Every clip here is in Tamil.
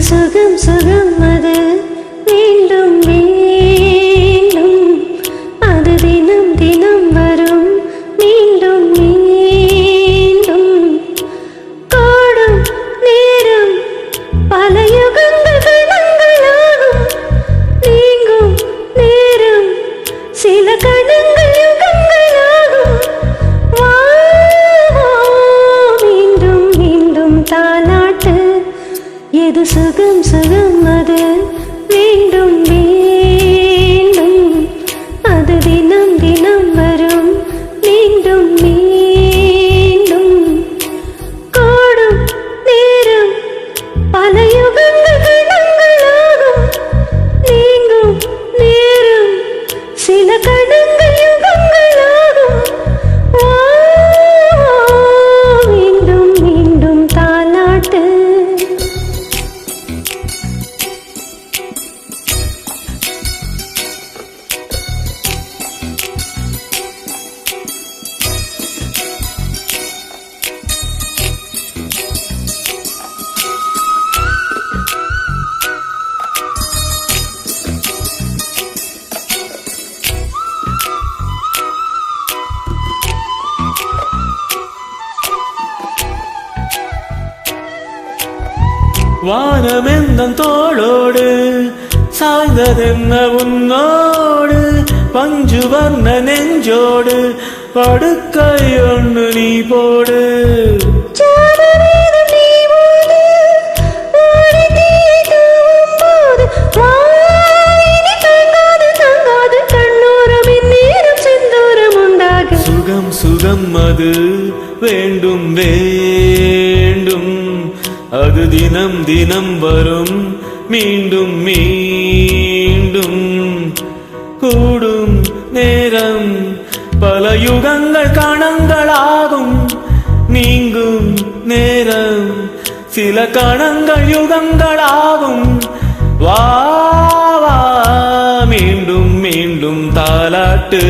சுகம் சுகம் அது மீண்டும் மீண்டும் அது தினம் தினம் வரும் மீண்டும் மீண்டும் கோடும் நேரம் பல யுகங்கள் கணங்களாகும் நீங்கும் நேரம் சில கணங்கள் யுகங்களாகும் வா மீண்டும் மீண்டும் தாலாட்டு எது சுகம் சுகம் அது மீண்டும் மீண்டும் அது தினம் தினம் வரும் மீண்டும் மீண்டும் கோடும் நேரம் பல யுகங்கள் கணங்களாகும் நீங்கும் நேரம் சில கணங்கள் யுகங்களாகும் வா மீண்டும் மீண்டும் தாலாட்டு வானமெந்தன் தோளோடு சாய்ந்ததென்ன உன்னோடு பஞ்சு வர்ண நெஞ்சோடு படுக்கையொன்று நீ போடு சுகம் சுகம் அது வேண்டும் வேண்டும் அது தினம் தினம் வரும் மீண்டும் மீண்டும் கூடும் நேரம் பல யுகங்கள் கணங்களாகும் நீங்கும் நேரம் சில கணங்கள் யுகங்களாகும் வா வா மீண்டும் மீண்டும் தாலாட்டு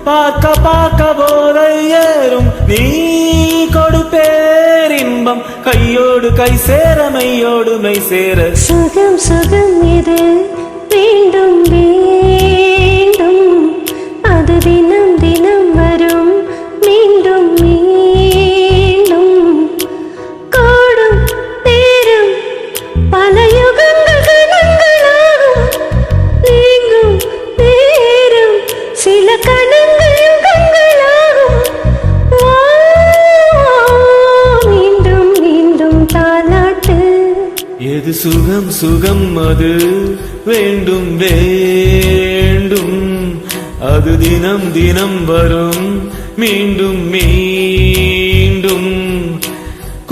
பார்க்க பார்க்க போதை ஏறும் நீ கொடுப்பேரின்பம் கையோடு கை சேர மையோடு மை சேர சுகம் சுகம் இது வேண்டும் வேண்டும் அது தினம் தினம் வரும் மீண்டும் மீண்டும் கோடும் நேரம் பல யுகங்கள் கணங்களாகும் நீங்கும் நேரம் சில கணங்கள் எது சுகம் சுகம் அது வேண்டும் வேண்டும் அது தினம் தினம் வரும் மீண்டும் மீண்டும்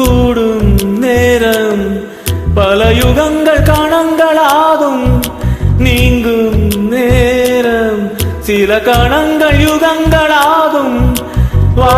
கூடும் நேரம் பல யுகங்கள் கணங்களாகும் நீங்கும் நேரம் சில கணங்கள் யுகங்களாகும் வா